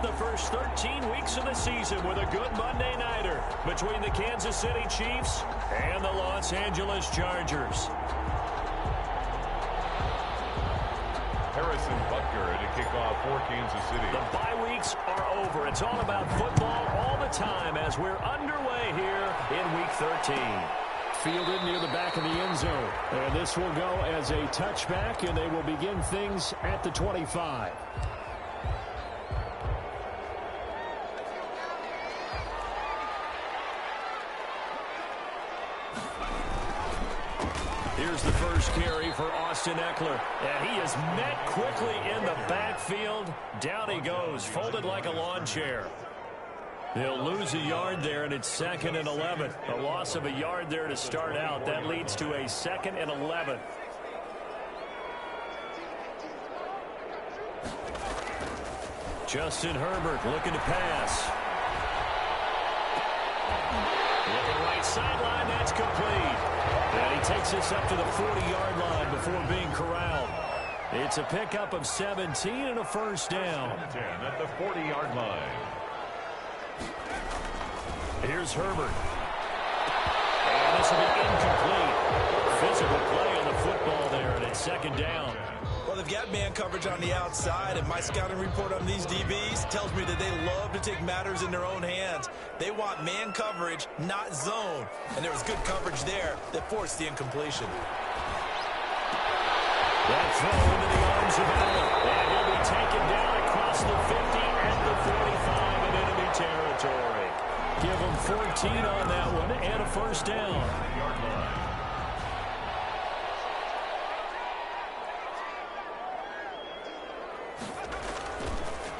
the first 13 weeks of the season with a good Monday Nighter between the Kansas City Chiefs and the Los Angeles Chargers. Harrison Butker to kick off for Kansas City. The bye weeks are over. It's all about football all the time as we're underway here in Week 13. Fielded near the back of the end zone. And this will go as a touchback, and they will begin things at the 25. Here's the first carry for Austin Eckler. And he is met quickly in the backfield. Down he goes, folded like a lawn chair. They'll lose a yard there, and it's 2nd and 11. A loss of a yard there to start out. That leads to a 2nd and 11. Justin Herbert looking to pass. Looking right sideline, that's complete. And he takes us up to the 40-yard line before being corralled. It's a pickup of 17 and a first down. 10 at the 40-yard line. Here's Herbert. And this will be incomplete. Physical play on the football there, and it's 2nd down. Well, they've got man coverage on the outside, and my scouting report on these DBs tells me that they love to take matters in their own hands. They want man coverage, not zone. And there was good coverage there that forced the incompletion. That throw into the arms of Allen. And he'll be taken down across the 50 at the 45 in enemy territory. Give him 14 on that one and a first down.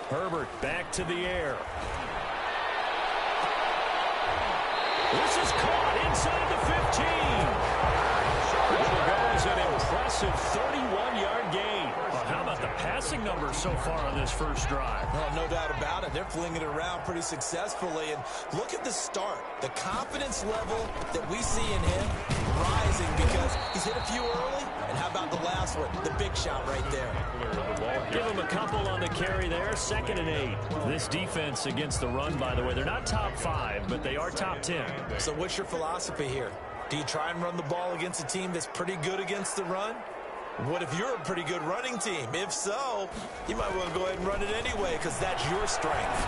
Herbert back to the air. This is caught inside the 15. There goes an impressive 31-yard gain. Well, how about the passing numbers so far on this first drive? Well, no doubt about it. They're flinging it around pretty successfully. And look at the start. The confidence level that we see in him rising because he's hit a few early. And how about the last one? The big shot right there. Give him a couple on the carry there. 2nd and 8. This defense against the run, by the way, they're not top 5, but they are top 10. So what's your philosophy here? Do you try and run the ball against a team that's pretty good against the run? What if you're a pretty good running team? If so, you might want to go ahead and run it anyway because that's your strength.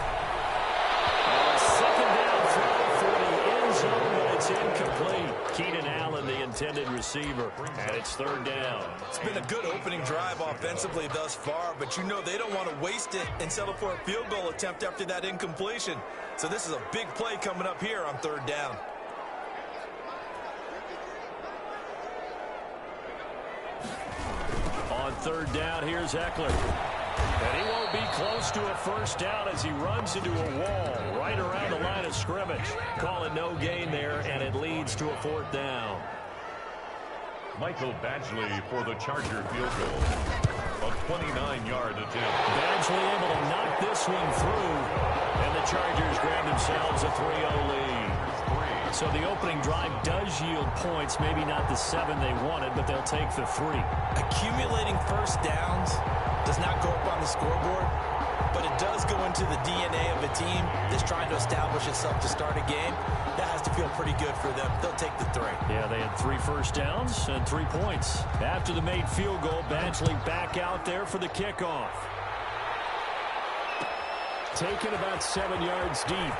2nd down throw for the end zone, but it's incomplete. Keenan Allen, the intended receiver, and it's 3rd down. It's been a good opening drive offensively thus far, but you know they don't want to waste it and settle for a field goal attempt after that incompletion. So this is a big play coming up here on 3rd down. On 3rd down, here's Eckler. And he won't be close to a first down as he runs into a wall right around the line of scrimmage. Call it no gain there, and it leads to a 4th down. Michael Badgley for the Charger field goal. A 29-yard attempt. Badgley able to knock this one through, and the Chargers grab themselves a 3-0 lead. So the opening drive does yield points, maybe not the 7 they wanted, but they'll take the 3. Accumulating first downs does not go up on the scoreboard, but it does go into the DNA of a team that's trying to establish itself to start a game. That has to feel pretty good for them. They'll take the 3. Yeah, they had 3 first downs and 3 points. After the made field goal, Badgley back out there for the kickoff. Taken about 7 yards deep.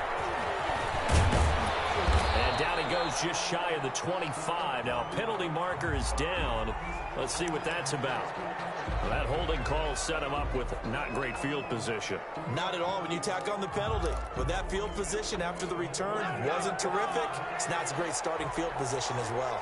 And down he goes just shy of the 25. Now, penalty marker is down. Let's see what that's about. Well, that holding call set him up with not great field position. Not at all when you tack on the penalty. But that field position after the return wasn't terrific. It's not a great starting field position as well.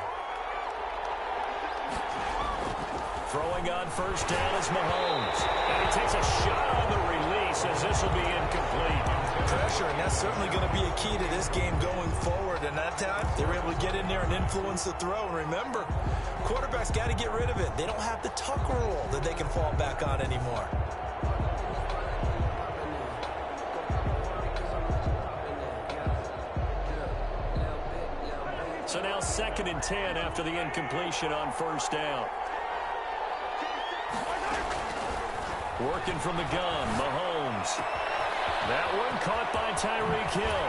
Throwing on first down is Mahomes. And he takes a shot on the release as this will be incomplete. Pressure, and that's certainly going to be a key to this game going forward. And that time, they were able to get in there and influence the throw. And remember, quarterbacks got to get rid of it. They don't have the tuck rule that they can fall back on anymore. So now 2nd and 10 after the incompletion on first down. Working from the gun, Mahomes. That one caught by Tyreek Hill.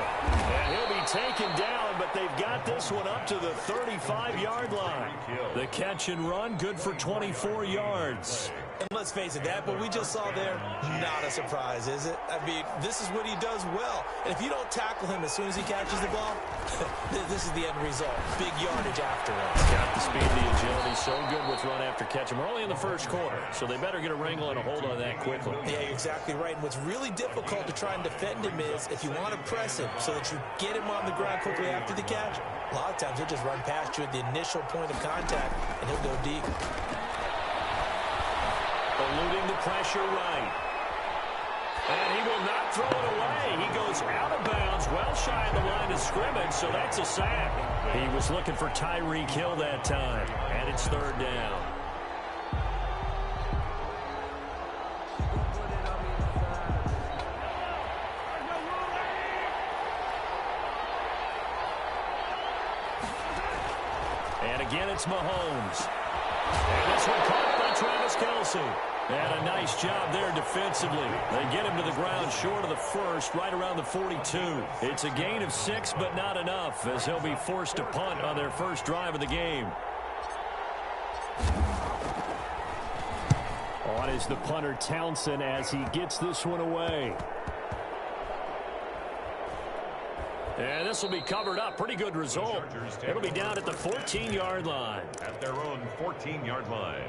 And he'll be taken down, but they've got this one up to the 35-yard line. The catch and run, good for 24 yards. And let's face it, that what we just saw there, not a surprise, is it? I mean, this is what he does well. And if you don't tackle him as soon as he catches the ball, this is the end result. Big yardage afterwards. Got the speed, the agility, so good with run after catch. And we're only in the first quarter, so they better get a wrangle and a hold on that quickly. Yeah, you're exactly right. And what's really difficult to try and defend him is if you want to press him so that you get him on the ground quickly after the catch, a lot of times he'll just run past you at the initial point of contact, and he'll go deep. Eluding the pressure right. And he will not throw it away. He goes out of bounds, well shy of the line of scrimmage, so that's a sack. He was looking for Tyreek Hill that time, and it's third down. And again, it's Mahomes. And this one caught by Travis Kelce. And a nice job there defensively. They get him to the ground short of the first, right around the 42. It's a gain of 6, but not enough, as he'll be forced to punt on their first drive of the game. On is the punter Townsend as he gets this one away. And this will be covered up. Pretty good result. It'll be down at the 14-yard line. At their own 14-yard line.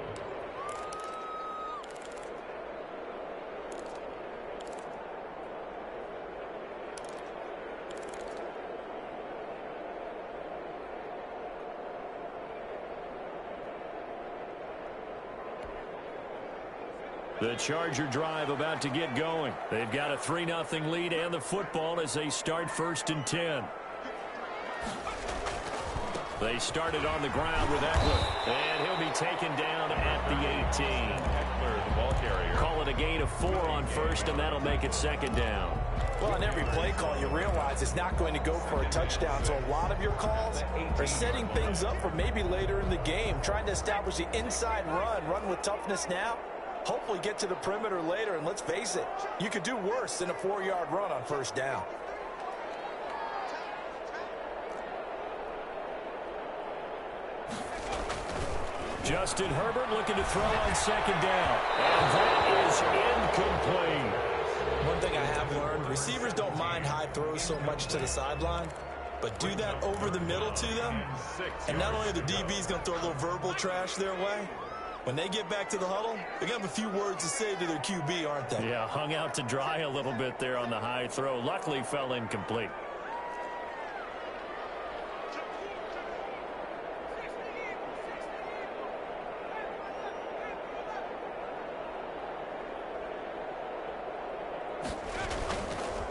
The Charger drive about to get going. They've got a 3-0 lead and the football as they start 1st and 10. They started on the ground with Eckler, and he'll be taken down at the 18. Eckler, the ball carrier. Call it a gain of 4 on first, and that'll make it 2nd down. Well, on every play call, you realize it's not going to go for a touchdown, so a lot of your calls are setting things up for maybe later in the game, trying to establish the inside run with toughness now. Hopefully get to the perimeter later, and let's face it, you could do worse than a 4-yard run on 1st down. Justin Herbert looking to throw on 2nd down. And that is incomplete. One thing I have learned, receivers don't mind high throws so much to the sideline, but do that over the middle to them, and not only are the DBs going to throw a little verbal trash their way, when they get back to the huddle, they're going to have a few words to say to their QB, aren't they? Yeah, hung out to dry a little bit there on the high throw. Luckily fell incomplete.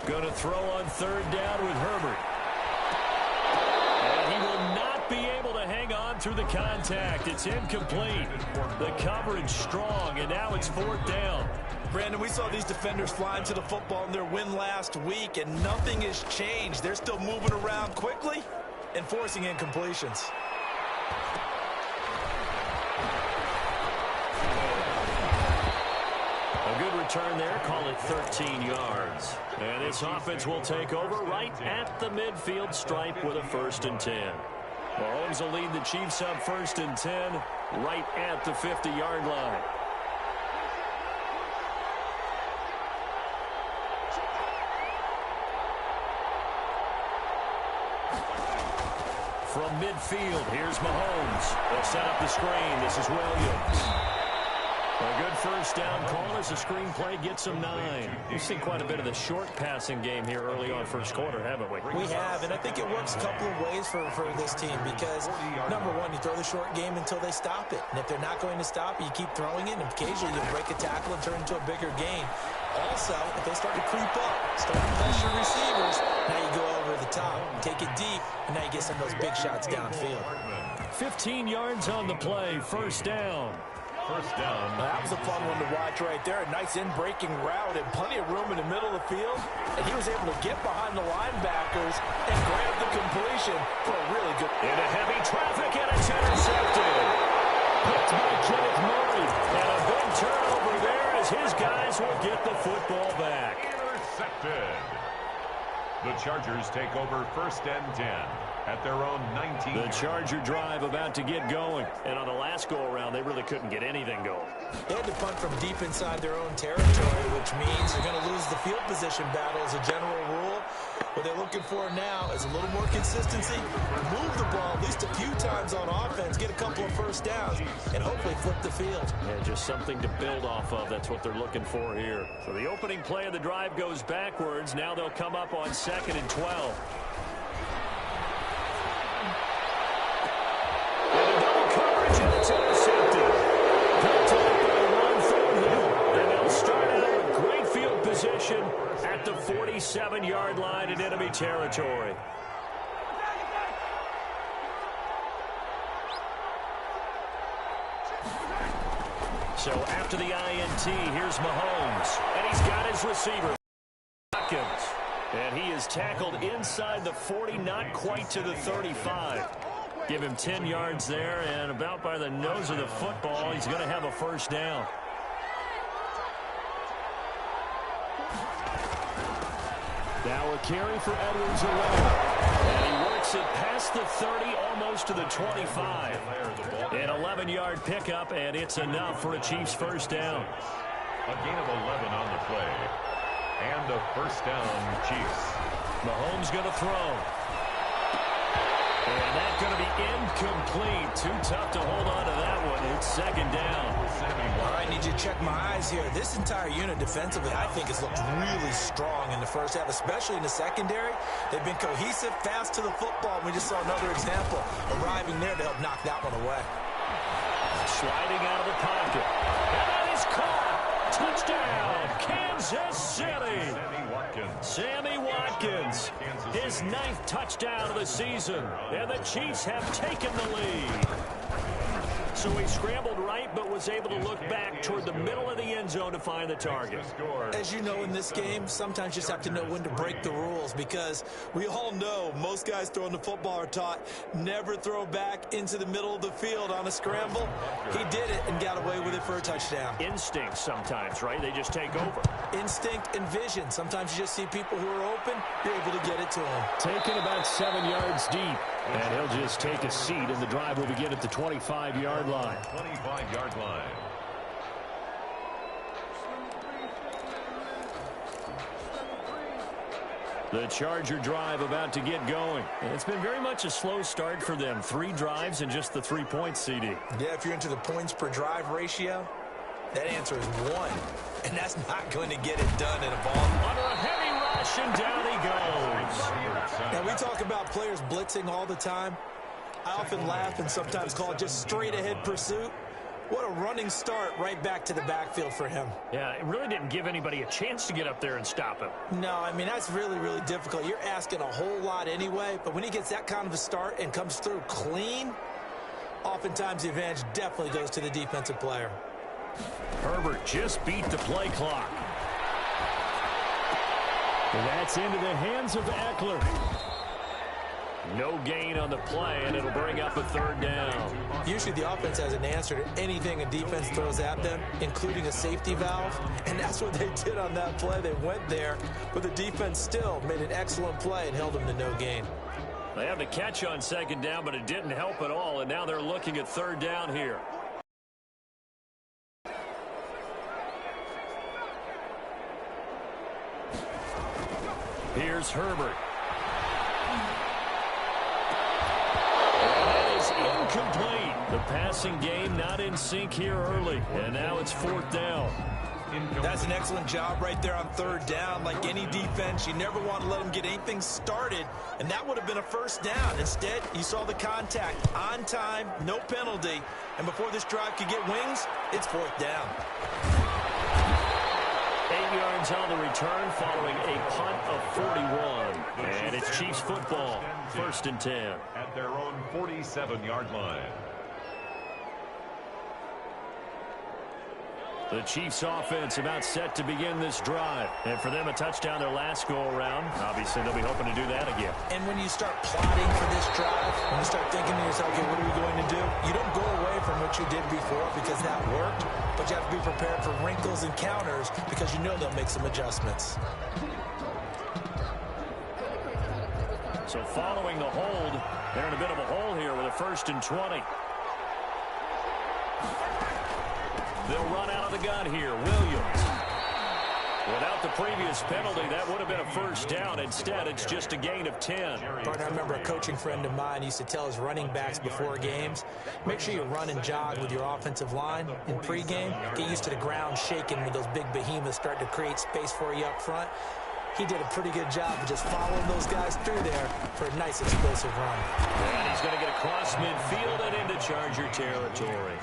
Going to throw on 3rd down with Herbert. And he will not be able to hang on through the contact. It's incomplete. The coverage strong, and now it's 4th down. Brandon, we saw these defenders flying to the football in their win last week, and nothing has changed. They're still moving around quickly and forcing incompletions. A good return there, call it 13 yards. And this offense will take over right at the midfield stripe with a 1st and 10. Mahomes will lead the Chiefs up 1st and 10 right at the 50-yard line. From midfield, here's Mahomes. They'll set up the screen. This is Williams. A good 1st down call as the screen play gets them 9. We've seen quite a bit of the short passing game here early on 1st quarter, haven't we? We have, and I think it works a couple of ways for this team because, number one, you throw the short game until they stop it. And if they're not going to stop it, you keep throwing it, and occasionally you break a tackle and turn into a bigger gain. Also, if they start to creep up, start to pressure receivers, now you go over the top, take it deep, and now you get some of those big shots downfield. 15 yards on the play, 1st down. 1st down. That was a fun one to watch right there. A nice in-breaking route and plenty of room in the middle of the field. And he was able to get behind the linebackers and grab the completion for a really good... Into heavy traffic, and it's intercepted. Picked by Kenneth Murray. And a big turnover there as his guys will get the football back. intercepted. The Chargers take over 1st and 10 at their own 19. The Charger drive about to get going. And on the last go-around, they really couldn't get anything going. They had to punt from deep inside their own territory, which means they're going to lose the field position battle as a general rule. What they're looking for now is a little more consistency, move the ball at least a few times on offense, get a couple of first downs, and hopefully flip the field. Yeah, just something to build off of. That's what they're looking for here. So the opening play of the drive goes backwards. Now they'll come up on 2nd and 12. And it's intercepted. Picked up by Ron Thornhill. And they'll start out with great field position at the 47-yard line in enemy territory. So after the INT, here's Mahomes. And he's got his receiver, Watkins. And he is tackled inside the 40, not quite to the 35. Give him 10 yards there, and about by the nose of the football, he's going to have a first down. Now a carry for Edwards-Helaire. And he works it past the 30, almost to the 25. An 11-yard pickup, and it's enough for a Chiefs first down. A gain of 11 on the play. And a first down, Chiefs. Mahomes going to throw. And that's going to be incomplete. Too tough to hold on to that one. It's 2nd down. Well, I need you to check my eyes here. This entire unit defensively, I think, has looked really strong in the first half, especially in the secondary. They've been cohesive, fast to the football. We just saw another example arriving there to help knock that one away. Sliding out of the pocket. And that is caught. Touchdown, Kansas City. Sammy Watkins, his 9th touchdown of the season, and the Chiefs have taken the lead. So he scrambled right, but was able to look back toward the middle of the end zone to find the target. As you know, in this game, sometimes you just have to know when to break the rules, because we all know most guys throwing the football are taught never throw back into the middle of the field on a scramble. He did it and got away with it for a touchdown. Instinct sometimes, right? They just take over. Instinct and vision. Sometimes you just see people who are open, you're able to get it to them. Taken about 7 yards deep. And he'll just take a seat, and the drive will begin at the 25-yard line. 25-yard line. The Charger drive about to get going. And it's been very much a slow start for them. 3 drives and just the 3 points, CD. Yeah, if you're into the points per drive ratio, that answer is 1. And that's not going to get it done in a ball. Under a heavy rush, and down he goes. Now, we talk about players blitzing all the time. I often laugh and sometimes call it just straight-ahead pursuit. What a running start right back to the backfield for him. Yeah, it really didn't give anybody a chance to get up there and stop him. No, I mean, that's really, really difficult. You're asking a whole lot anyway, but when he gets that kind of a start and comes through clean, oftentimes the advantage definitely goes to the defensive player. Herbert just beat the play clock. That's into the hands of Eckler. No gain on the play, and it'll bring up a 3rd down. Usually the offense has an answer to anything a defense throws at them, including a safety valve, and that's what they did on that play. They went there, but the defense still made an excellent play and held them to no gain. They have the catch on 2nd down, but it didn't help at all, and now they're looking at 3rd down here. Here's Herbert. And that is incomplete. The passing game not in sync here early, and now it's 4th down. That's an excellent job right there on 3rd down. Like any defense, you never want to let them get anything started, and that would have been a first down. Instead, you saw the contact on time, no penalty, and before this drive could get wings, it's 4th down. 8 yards on the return following a punt of 41. And it's Chiefs football, 1st and 10. At their own 47-yard line. The Chiefs offense about set to begin this drive. And for them, a touchdown their last go-around. Obviously, they'll be hoping to do that again. And when you start plotting for this drive, when you start thinking to yourself, okay, what are we going to do? You don't go away from what you did before because that worked, but you have to be prepared for wrinkles and counters because you know they'll make some adjustments. So following the hold, they're in a bit of a hole here with a 1st and 20. They'll run out of the gun here. Williams. Without the previous penalty, that would have been a 1st down. Instead, it's just a gain of 10. Partner, I remember a coaching friend of mine used to tell his running backs before games, make sure you run and jog with your offensive line in pregame. Get used to the ground shaking when those big behemoths start to create space for you up front. He did a pretty good job of just following those guys through there for a nice explosive run. And he's going to get across midfield and into Charger territory.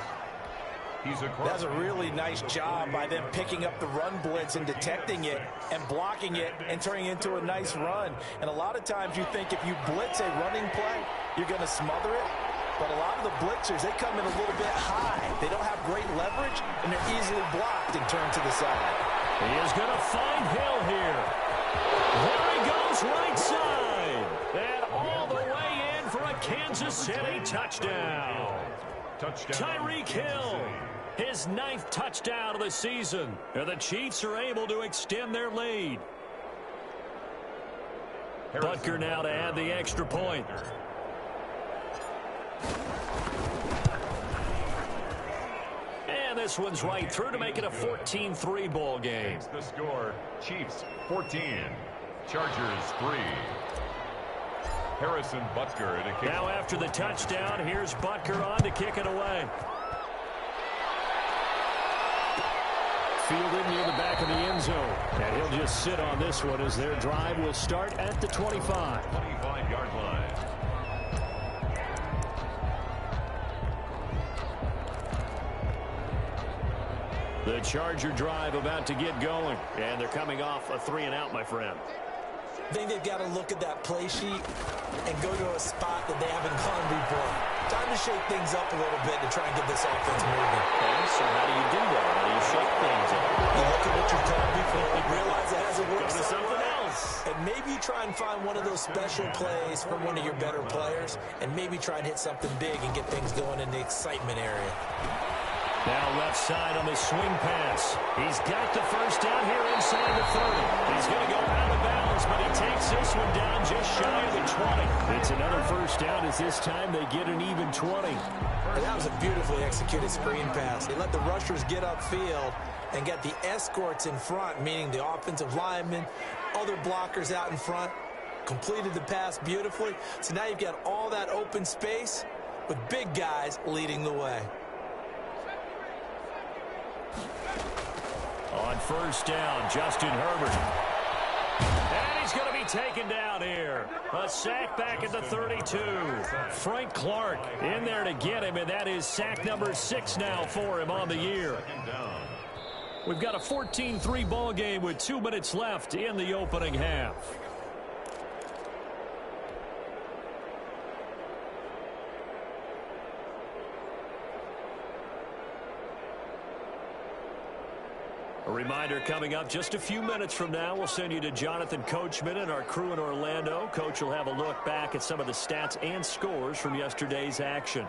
That's a really nice job by them picking up the run blitz and detecting it and blocking it and turning it into a nice run. And a lot of times you think if you blitz a running play, you're going to smother it. But a lot of the blitzers, they come in a little bit high. They don't have great leverage, and they're easily blocked and turned to the side. He is going to find Hill here. There he goes, right side. And all the way in for a Kansas City touchdown. Tyreek Hill, his 9th touchdown of the season. And the Chiefs are able to extend their lead. Butker now to add the extra point. And this one's right through to make it a 14-3 ball game. The score, Chiefs 14, Chargers 3. Harrison Butker at a kick. Now after the touchdown, here's Butker on to kick it away. Fielded near the back of the end zone. And he'll just sit on this one as their drive will start at the 25. 25-yard line. The Charger drive about to get going. And they're coming off a 3-and-out, my friend. I think they've got to look at that play sheet and go to a spot that they haven't gone before. Time to shake things up a little bit to try and get this offense moving. Okay, so how do you do that? How do you shake things up? You look at what you've done before, realize it hasn't worked Go to something else. And maybe you try and find one of those special plays from one of your better players, and maybe try and hit something big and get things going in the excitement area. Now left side on the swing pass. He's got the 1st down here inside the 30. He's going to go out of bounds, but he takes this one down just shy of the 20. It's another 1st down as this time they get an even 20. And that was a beautifully executed screen pass. They let the rushers get upfield and get the escorts in front, meaning the offensive linemen, other blockers out in front, completed the pass beautifully. So now you've got all that open space with big guys leading the way. On 1st down, Justin Herbert. And he's going to be taken down here. A sack back at the 32. Frank Clark in there to get him, and that is sack number 6 now for him on the year. We've got a 14-3 ball game with 2 minutes left in the opening half. A reminder coming up just a few minutes from now, we'll send you to Jonathan Coachman and our crew in Orlando. Coach will have a look back at some of the stats and scores from yesterday's action.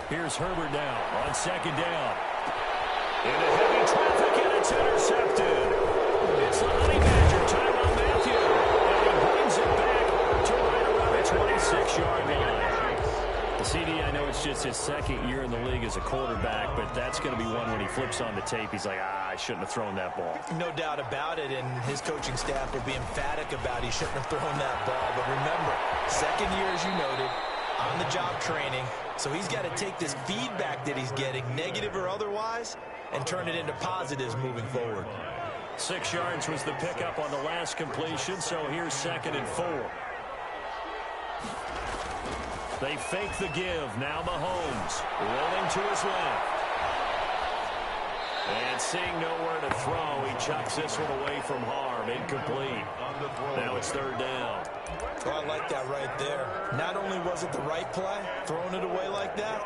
Here's Herbert now on 2nd down. Into heavy traffic, and it's intercepted. It's the Honey Badger, Tyrann Mathieu. And he brings it back to right around the 26-yard line. The CD, I know it's just his 2nd year in the league as a quarterback, but that's going to be one when he flips on the tape. He's like, I shouldn't have thrown that ball. No doubt about it, and his coaching staff will be emphatic about he shouldn't have thrown that ball. But remember, 2nd year, as you noted, on-the-job training. So he's got to take this feedback that he's getting, negative or otherwise, and turn it into positives moving forward. 6 yards was the pickup on the last completion, so here's 2nd and 4. They fake the give. Now Mahomes rolling to his left. And seeing nowhere to throw, he chucks this one away from harm. Incomplete. Now it's 3rd down. Oh, I like that right there. Not only was it the right play, throwing it away like that,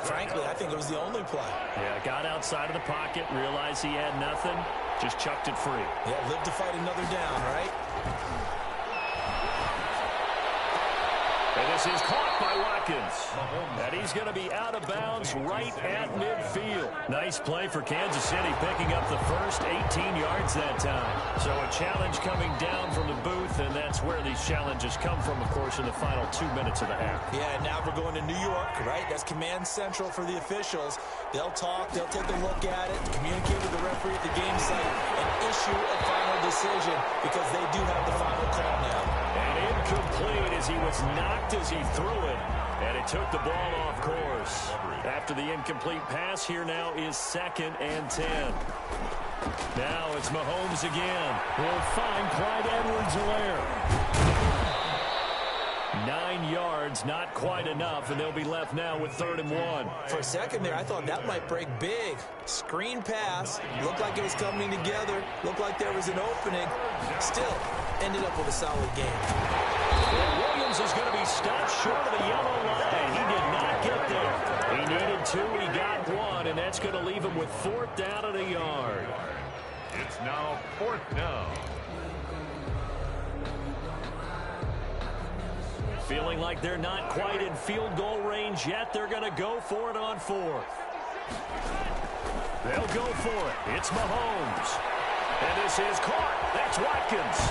frankly, I think it was the only play. Yeah, got outside of the pocket, realized he had nothing, just chucked it free. Yeah, live to fight another down, right? And This is caught by Watkins. And he's going to be out of bounds right at midfield. Nice play for Kansas City, picking up the first 18 yards that time. So a challenge coming down from the booth, and that's where these challenges come from, of course, in the final 2 minutes of the half. Yeah, now we're going to New York, right? That's command central for the officials. They'll talk, they'll take a look at it, communicate with the referee at the game site, and issue a final decision because they do have the final call now. And incomplete as he was knocked as he threw it, and it took the ball off course. After the incomplete pass, here now is 2nd and 10. Now it's Mahomes again. Will find Clyde Edwards-Helaire. 9 yards, not quite enough, and they'll be left now with 3rd and 1. For a second there, I thought that might break big. Screen pass, looked like it was coming together, looked like there was an opening. Still, ended up with a solid game. And Williams is going to be stopped short of the yellow line. He did not get there. He needed 2, he got 1, and that's going to leave him with 4th down and a yard. It's now 4th down. Feeling like they're not quite in field goal range yet. They're going to go for it on 4th. They'll go for it. It's Mahomes. And this is caught. That's Watkins.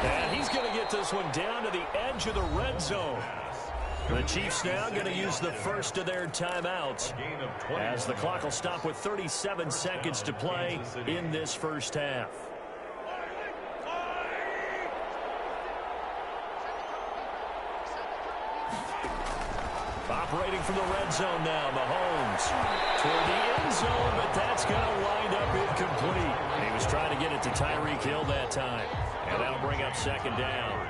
And he's going to get this one down to the edge of the red zone. The Chiefs now going to use the first of their timeouts as the clock will stop with 37 seconds to play in this first half. Operating from the red zone now, Mahomes toward the end zone, but that's going to wind up incomplete. He was trying to get it to Tyreek Hill that time, and that'll bring up 2nd down.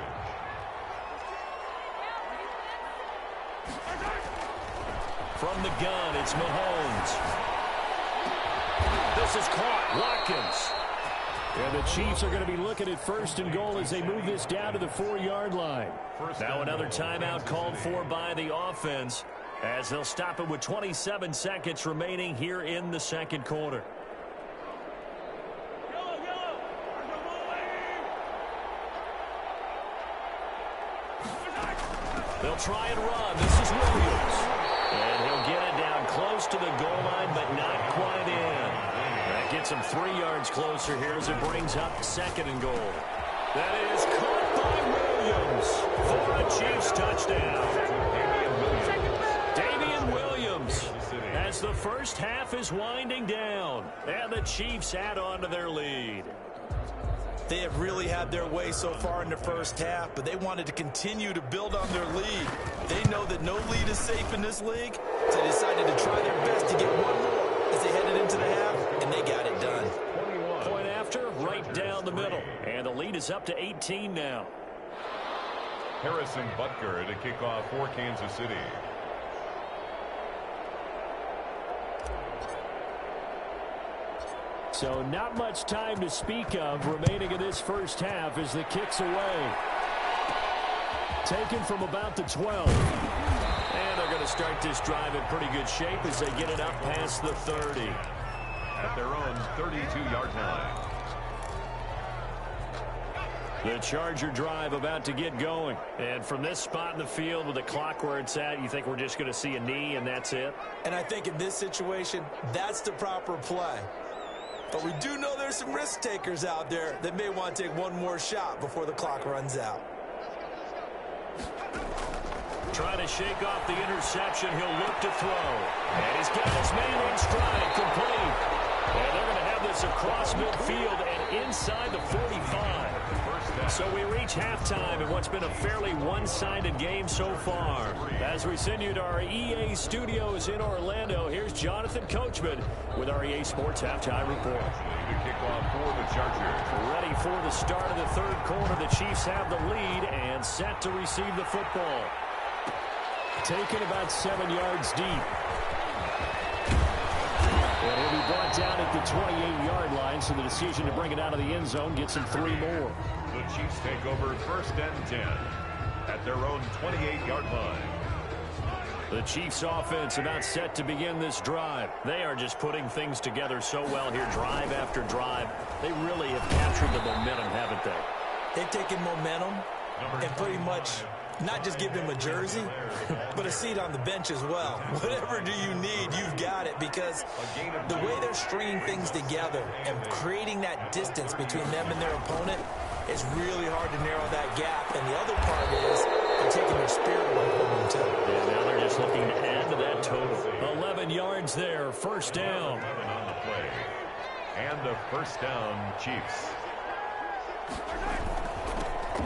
From the gun, it's Mahomes. This is caught. Watkins. And the Chiefs are going to be looking at 1st and goal as they move this down to the 4-yard line. Now another timeout called for by the offense as they'll stop it with 27 seconds remaining here in the 2nd quarter. They'll try and run. This is Williams. And he'll get it down close to the goal line, but not quite in. That gets him 3 yards closer here as it brings up 2nd and goal. That is caught by Williams for a Chiefs touchdown. Damian Williams as the first half is winding down. And the Chiefs add on to their lead. They have really had their way so far in the first half, but they wanted to continue to build on their lead. They know that no lead is safe in this league, so they decided to try their best to get one more as they headed into the half, and they got it done. Point after, right down the middle, and the lead is up to 18 now. Harrison Butker to kick off for Kansas City. So not much time to speak of remaining in this first half as the kick's away. Taken from about the 12. And they're going to start this drive in pretty good shape as they get it up past the 30. At their own 32-yard line. The Charger drive about to get going. And from this spot in the field with the clock where it's at, you think we're just going to see a knee and that's it? And I think in this situation, that's the proper play. But we do know there's some risk takers out there that may want to take one more shot before the clock runs out. Trying to shake off the interception. He'll look to throw. And he's got his man in stride, complete. And they're going to have this across midfield and inside the 45. So we reach halftime in what's been a fairly one-sided game so far. As we send you to our EA studios in Orlando, here's Jonathan Coachman with our EA Sports Halftime Report. The kickoff for the Chargers. Ready for the start of the 3rd quarter. The Chiefs have the lead and set to receive the football. Taken about 7 yards deep. And he'll be brought down at the 28-yard line, so the decision to bring it out of the end zone gets him 3 more. The Chiefs take over 1st and 10 at their own 28-yard line. The Chiefs offense about set to begin this drive. They are just putting things together so well here, drive after drive. They really have captured the momentum, haven't they? They've taken momentum and pretty much not just give him a jersey, but a seat on the bench as well. Whatever do you need, you've got it, because the way they're stringing things together and creating that distance between them and their opponent, it's really hard to narrow that gap. And the other part is they're taking their spirit away from them, too. And now they're just looking to add to that total. 11 yards there, first down. 11 on the play. And a first down, Chiefs.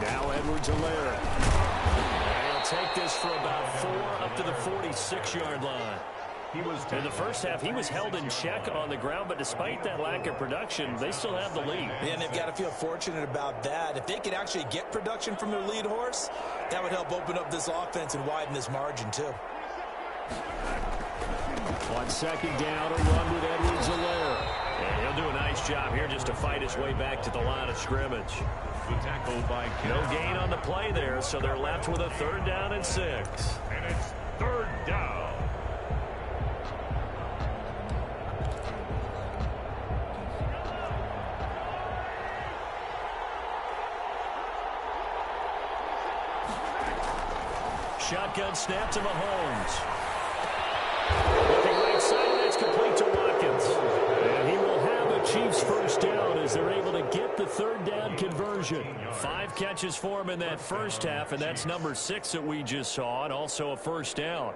Now Edwards-Helaire. And he'll take this for about 4 up to the 46-yard line. In the first half, he was held in check on the ground, but despite that lack of production, they still have the lead. And they've got to feel fortunate about that. If they could actually get production from their lead horse, that would help open up this offense and widen this margin, too. On second down, a run with Edwards-Helaire. And he'll do a nice job here just to fight his way back to the line of scrimmage. The tackle by No gain on the play there, so they're left with a 3rd down and 6. And it's 3rd down. Shotgun snap to Mahomes. Looking right side, that's complete to Watkins. And he will have a Chiefs first down as they're able to get the 3rd down conversion. 5 catches for him in that first half, and that's number 6 that we just saw, and also a first down.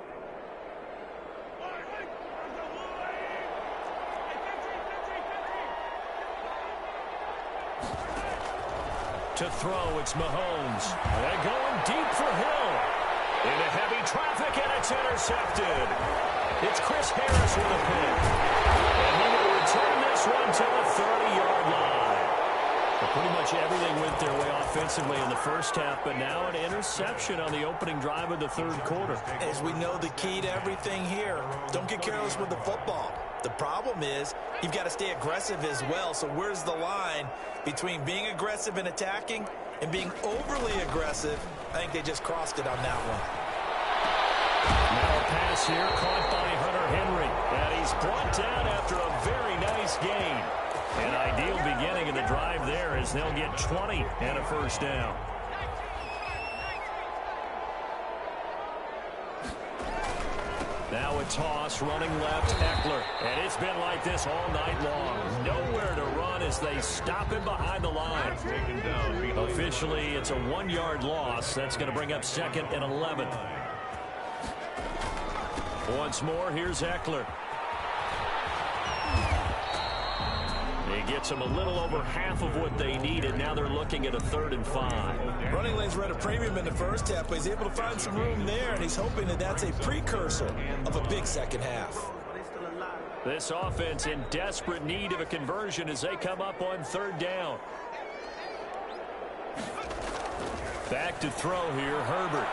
To throw, it's Mahomes. They're going deep for Hill. Into heavy traffic, and it's intercepted. It's Chris Harris with a pick. And he will return this one to the 30-yard line. But pretty much everything went their way offensively in the first half, but now an interception on the opening drive of the 3rd quarter. As we know, the key to everything here, don't get careless with the football. The problem is you've got to stay aggressive as well. So where's the line between being aggressive and attacking and being overly aggressive? I think they just crossed it on that one. Now a pass here caught by Hunter Henry. And he's brought down after a very nice gain. An ideal beginning of the drive there as they'll get 20 and a first down. Now a toss, running left, Eckler. And it's been like this all night long. Nowhere to run as they stop him behind the line. Officially, it's a 1-yard loss. That's going to bring up 2nd and 11. Once more, here's Eckler. He gets them a little over half of what they needed. Now they're looking at a 3rd and 5. Running lanes were at a premium in the first half, but he's able to find some room there, and he's hoping that that's a precursor of a big second half. This offense in desperate need of a conversion as they come up on 3rd down. Back to throw here, Herbert.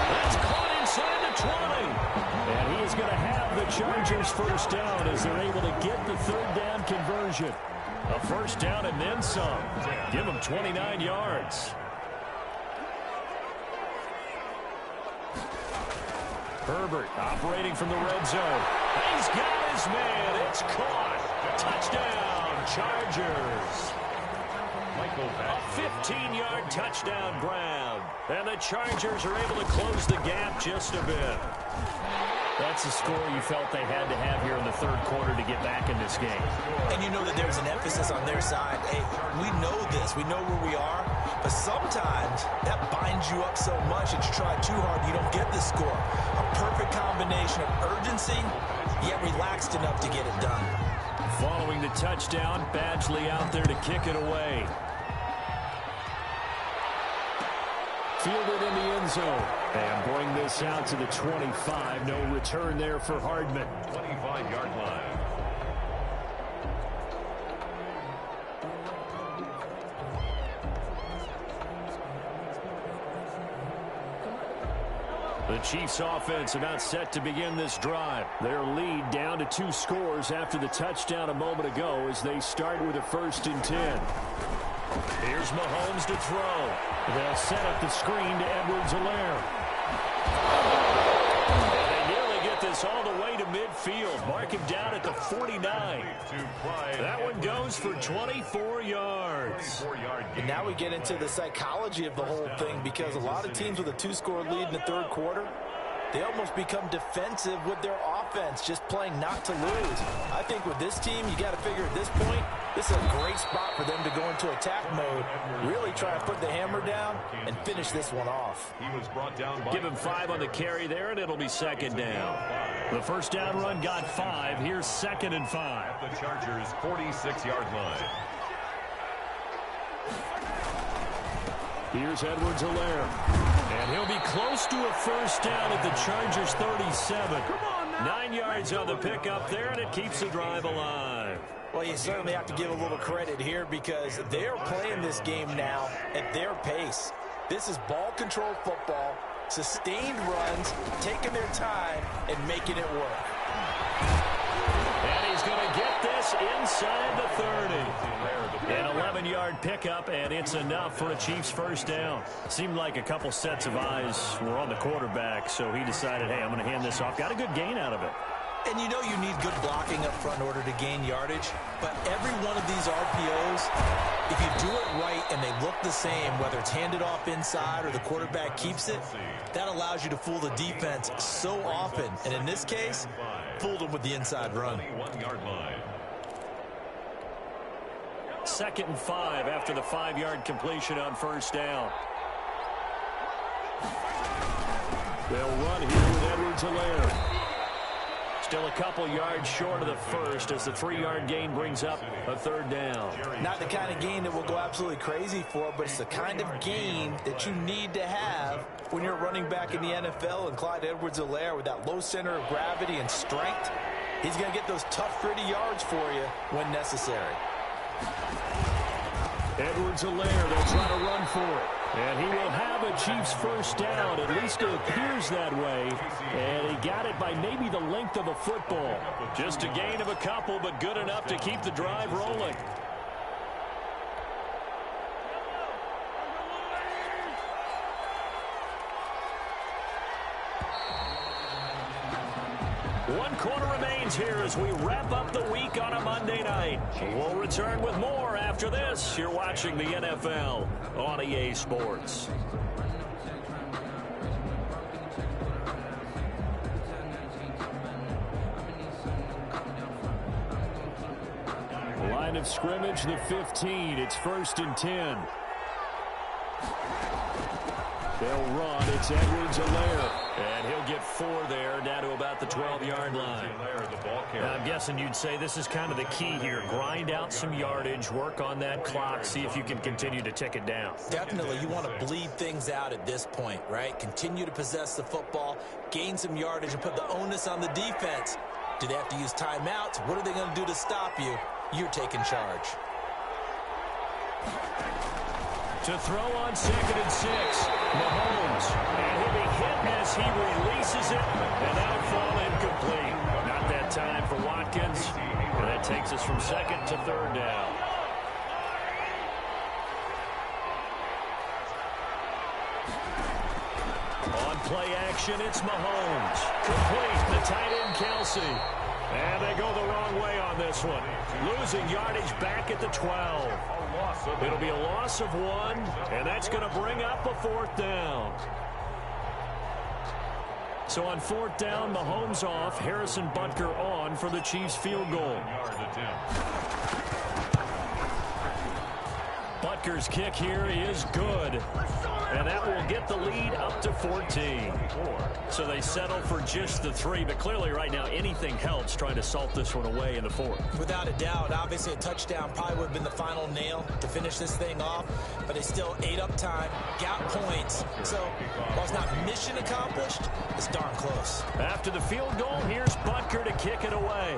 That's caught inside the 20. And he is going to have the Chargers first down as they're able to get the 3rd down conversion. A first down and then some. Give them 29 yards. Herbert operating from the red zone. He's got his man. It's caught. Touchdown, Chargers. A 15-yard touchdown grab. And the Chargers are able to close the gap just a bit. That's the score you felt they had to have here in the 3rd quarter to get back in this game. And you know that there's an emphasis on their side. Hey, we know this. We know where we are. But sometimes that binds you up so much that you try too hard, you don't get the score. A perfect combination of urgency, yet relaxed enough to get it done. Following the touchdown, Badgley out there to kick it away. Fielded in the end zone. And bring this out to the 25. No return there for Hardman. 25-yard line. The Chiefs offense about set to begin this drive. Their lead down to 2 scores after the touchdown a moment ago as they start with a 1st and 10. Here's Mahomes to throw. They'll set up the screen to Edwards-Helaire. And they nearly get this this all the way to midfield. Mark him down at the 49. That one goes for 24 yards. And now we get into the psychology of the whole thing, because a lot of teams with a 2-score lead in the third quarter, they almost become defensive with their offense, just playing not to lose. I think with this team, you got to figure at this point, this is a great spot for them to go into attack mode, really try to put the hammer down and finish this one off. He was brought down by Give him 5 on the carry there, and it'll be second down. The first down run got 5. Here's 2nd and 5. at the Chargers' 46-yard line. Here's Edwards-Helaire. And he'll be close to a first down at the Chargers' 37. 9 yards on the pickup there, and it keeps the drive alive. Well, you certainly have to give a little credit here, because they're playing this game now at their pace. This is ball control football, sustained runs, taking their time, and making it work. And he's going to get this inside the 30. An 11-yard pickup, and it's enough for a Chiefs first down. Seemed like a couple sets of eyes were on the quarterback, so he decided, hey, I'm going to hand this off. Got a good gain out of it. And you know you need good blocking up front in order to gain yardage, but every one of these RPOs, if you do it right and they look the same, whether it's handed off inside or the quarterback keeps it, that allows you to fool the defense so often. And in this case, fooled them with the inside run. 21-yard line. 2nd and 5 after the 5-yard completion on first down. They'll run here with Edwards-Helaire. Still a couple yards short of the first as the 3-yard gain brings up a third down. Not the kind of gain that we'll go absolutely crazy for, but it's the kind of gain that you need to have when you're running back in the NFL. And Clyde Edwards-Helaire, with that low center of gravity and strength, he's going to get those tough, gritty yards for you when necessary. Edwards-Helaire, they'll try to run for it. And he will have a Chiefs first down. At least it appears that way. And he got it by maybe the length of a football. Just a gain of a couple, but good enough to keep the drive rolling. One quarter remains here as we wrap up the week on a Monday night. We'll return with more after this. You're watching the NFL on EA Sports. Line of scrimmage, the 15. It's 1st and 10. They'll run. It's Edwards-Helaire. And he'll get 4 there, down to about the 12-yard line. Now, I'm guessing you'd say this is kind of the key here. Grind out some yardage, work on that clock, see if you can continue to tick it down. Definitely. You want to bleed things out at this point, right? Continue to possess the football, gain some yardage, and put the onus on the defense. Do they have to use timeouts? What are they going to do to stop you? You're taking charge. To throw on 2nd and 6, Mahomes. And he'll be hit as he releases it, and that'll fall incomplete. Not that time for Watkins. And that takes us from 2nd to 3rd down. On play action, it's Mahomes. Complete, the tight end, Kelsey. And they go the wrong way on this one. Losing yardage back at the 12. It'll be a loss of 1, and that's going to bring up a 4th down. So on 4th down, Mahomes off, Harrison Butker on for the Chiefs field goal. Butker's kick here is good. And that will get the lead up to 14. So they settle for just the 3, but clearly right now anything helps trying to salt this one away in the 4th. Without a doubt, obviously a touchdown probably would have been the final nail to finish this thing off, but they still ate up time, got points. So while it's not mission accomplished, it's darn close. After the field goal, here's Butker to kick it away.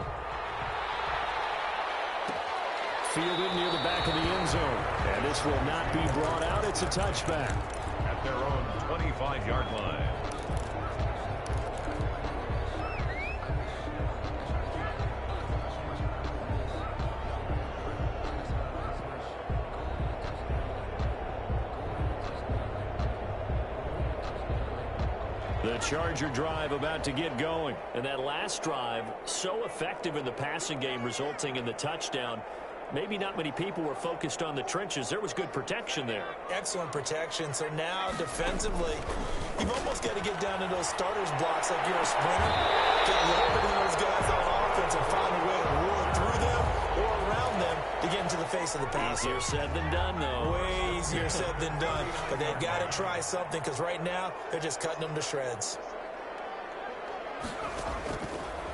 Fielded near the back of the end zone. And this will not be brought out. It's a touchback. At their own 25-yard line. The Charger drive about to get going. And that last drive, so effective in the passing game, resulting in the touchdown. Maybe not many people were focused on the trenches. There was good protection there. Excellent protection. So now defensively, you've almost got to get down to those starters blocks like you're a sprinter. Get lower than those guys on offense and find a way to roar through them or around them to get into the face of the passer. Easier said than done, though. Way easier said than done. But they've got to try something because right now they're just cutting them to shreds.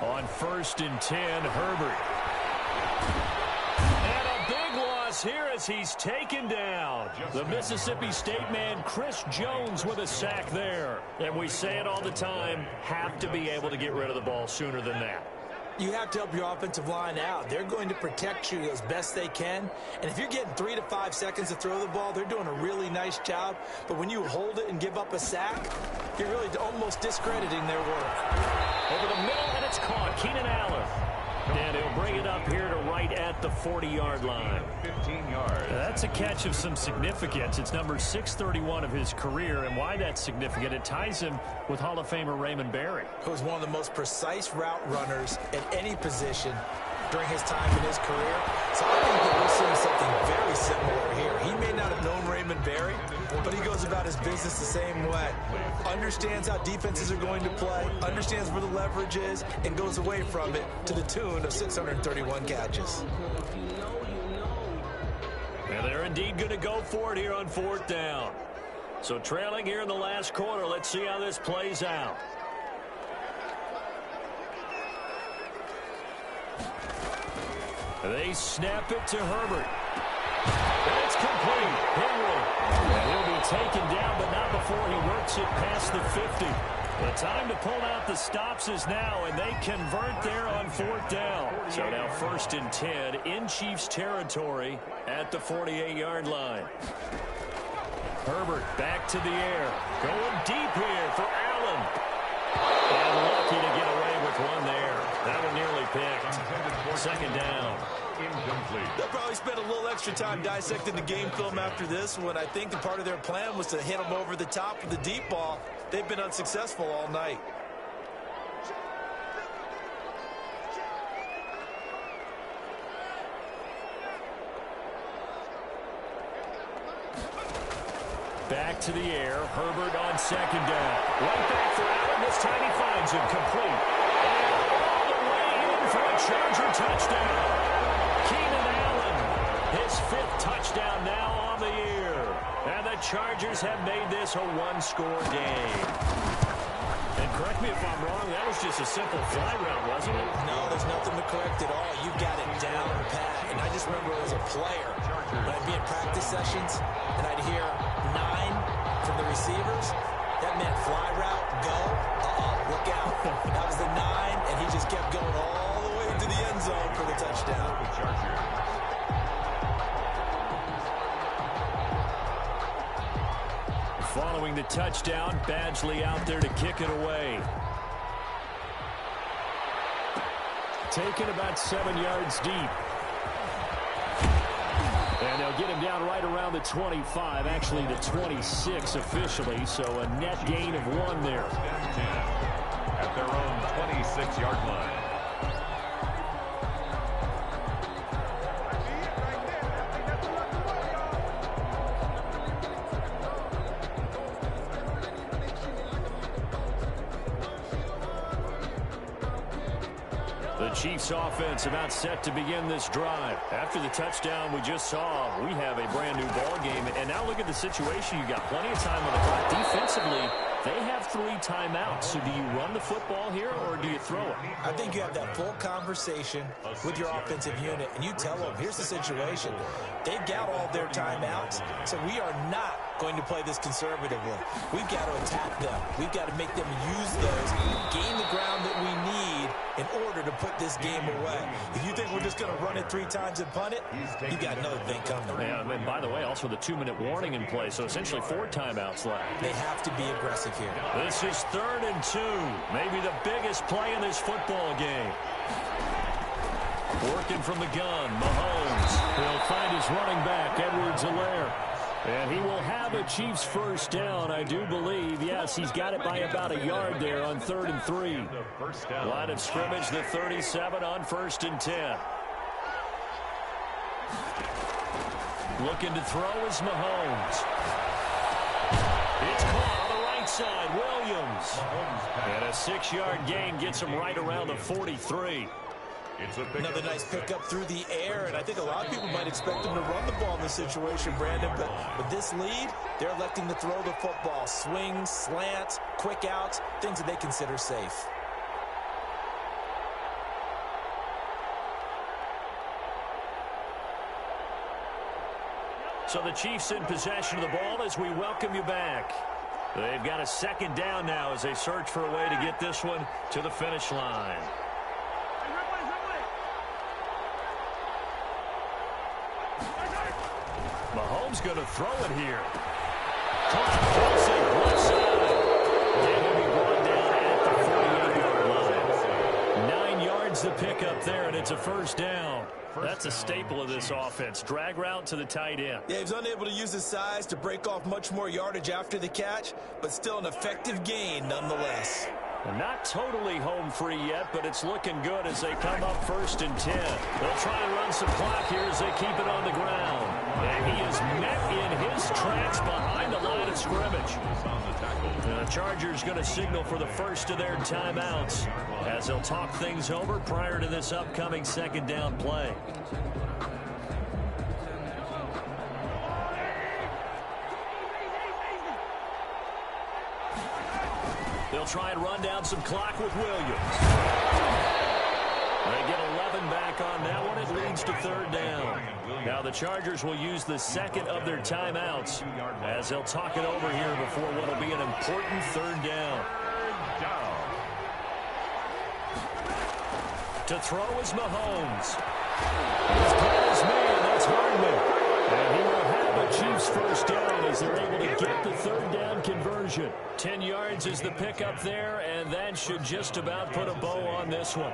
On 1st and 10, Herbert. Here as he's taken down. The Mississippi State man, Chris Jones, with a sack there. And we say it all the time, have to be able to get rid of the ball sooner than that. You have to help your offensive line out. They're going to protect you as best they can. And if you're getting 3 to 5 seconds to throw the ball, they're doing a really nice job. But when you hold it and give up a sack, you're really almost discrediting their work. Over the middle, and it's caught. Keenan Allen. And he'll bring it up here to right at the 40-yard line. 15 yards. That's a catch of some significance. It's number 631 of his career, and why that's significant, it ties him with Hall of Famer Raymond Berry. Who was one of the most precise route runners at any position during his time in his career. So I think that we're seeing something very similar here. He may not have known Raymond Berry, but he goes about his business the same way. Understands how defenses are going to play, understands where the leverage is, and goes away from it to the tune of 631 catches. And they're indeed going to go for it here on 4th down. So trailing here in the last quarter, let's see how this plays out. They snap it to Herbert. And it's complete. Henry. And he'll be taken down, but not before he works it past the 50. The time to pull out the stops is now, and they convert there on 4th down. So now 1st and 10 in Chiefs territory at the 48-yard line. Herbert back to the air. Going deep here for Allen. And lucky to get away with one there. That one nearly picked. 2nd down. Incomplete. They'll probably spend a little extra time dissecting the game film after this one. I think the part of their plan was to hit them over the top of the deep ball. They've been unsuccessful all night. Back to the air. Herbert on 2nd down. Right back for Allen. This time he finds him complete. And all the way in for a Charger touchdown. Keenan Allen, his 5th touchdown now on the year. And the Chargers have made this a one-score game. And correct me if I'm wrong, that was just a simple fly route, wasn't it? No, there's nothing to correct at all. You've got it down pat. And I just remember as a player, when I'd be in practice sessions, and I'd hear 9 from the receivers, that meant fly route, go, look out. That was the 9, and he just kept going all the way to the end zone for the touchdown. Following the touchdown, Badgley out there to kick it away. Taken about 7 yards deep. And they'll get him down right around the 25, actually the 26 officially, so a net gain of 1 there. At their own 26-yard line. The Chiefs offense about set to begin this drive. After the touchdown we just saw, we have a brand new ball game. And now look at the situation. You got plenty of time on the clock. Defensively, they have 3 timeouts. So do you run the football here or do you throw it? I think you have that full conversation with your offensive unit, and you tell them, here's the situation. They've got all their timeouts, so we are not going to play this conservatively. We've got to attack them. We've got to make them use those, gain the ground that we need in order to put this game away. If you think we're just going to run it 3 times and punt it, you got another thing coming. Yeah, and by the way, also the 2-minute warning in play, so essentially 4 timeouts left. They have to be aggressive here. This is 3rd and 2, maybe the biggest play in this football game. Working from the gun, Mahomes. He'll find his running back, Edwards-Helaire. And he will have a Chiefs first down, I do believe. Yes, he's got it by about a yard there on 3rd and 3. Line of scrimmage, the 37 on 1st and 10. Looking to throw is Mahomes. It's caught on the right side, Williams. And a 6-yard gain gets him right around the 43. Another nice pickup through the air, and I think a lot of people might expect him to run the ball in this situation, Brandon, but with this lead, they're electing to throw the football. Swings, slants, quick outs, things that they consider safe. So the Chiefs in possession of the ball as we welcome you back. They've got a 2nd down now as they search for a way to get this one to the finish line. Mahomes going to throw it here. Kelsey, left side. And he'll be brought down at the 48-yard line. 9 yards to pick up there, and it's a 1st down. That's a staple of this offense. Drag route to the tight end. Yeah, he's unable to use his size to break off much more yardage after the catch, but still an effective gain nonetheless. Not totally home free yet, but it's looking good as they come up 1st and 10. They'll try and run some clock here as they keep it on the ground. And he is met in his tracks behind the line of scrimmage. And the Chargers going to signal for the first of their timeouts as they'll talk things over prior to this upcoming 2nd down play. They'll try and run down some clock with Williams. They get 11 back on that one. It leads to 3rd down. Now the Chargers will use the 2nd of their timeouts as they'll talk it over here before what will be an important 3rd down. To throw is Mahomes. He's got his man. That's Hardman. And he will have a Chiefs first down as they're able to get the 3rd down conversion. 10 yards is the pickup there, and that should just about put a bow on this one.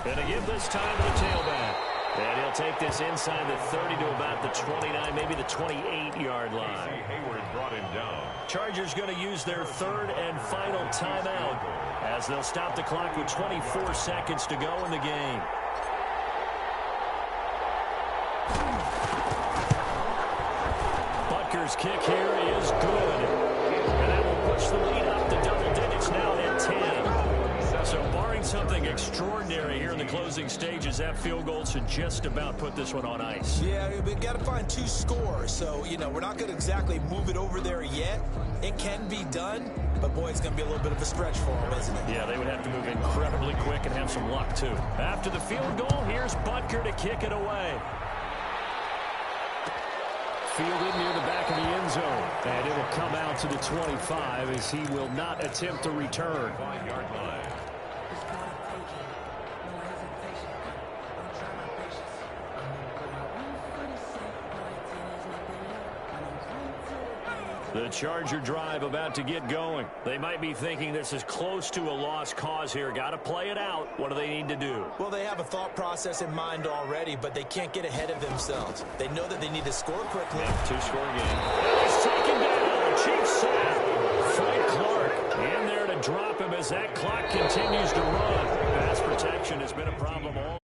And to give this time to the tailback. And he'll take this inside the 30 to about the 29, maybe the 28-yard line. Hayward brought him down. Chargers going to use their 3rd and final timeout as they'll stop the clock with 24 seconds to go in the game. Butker's kick here is good. And that will push the lead up to double digits now at 10. So barring something extraordinary here in the closing stages, that field goal should just about put this one on ice. Yeah, we've got to find 2 scores. So, you know, we're not going to exactly move it over there yet. It can be done, but boy, it's going to be a little bit of a stretch for them, isn't it? Yeah, they would have to move incredibly quick and have some luck, too. After the field goal, here's Butker to kick it away. Fielded near the back of the end zone. And it will come out to the 25 as he will not attempt to return. 5-yard line. The Charger drive about to get going. They might be thinking this is close to a lost cause here. Got to play it out. What do they need to do? Well, they have a thought process in mind already, but they can't get ahead of themselves. They know that they need to score quickly. Yeah, 2-score game. He's taken down. Chiefs sack. Frank Clark in there to drop him as that clock continues to run. Pass protection has been a problem all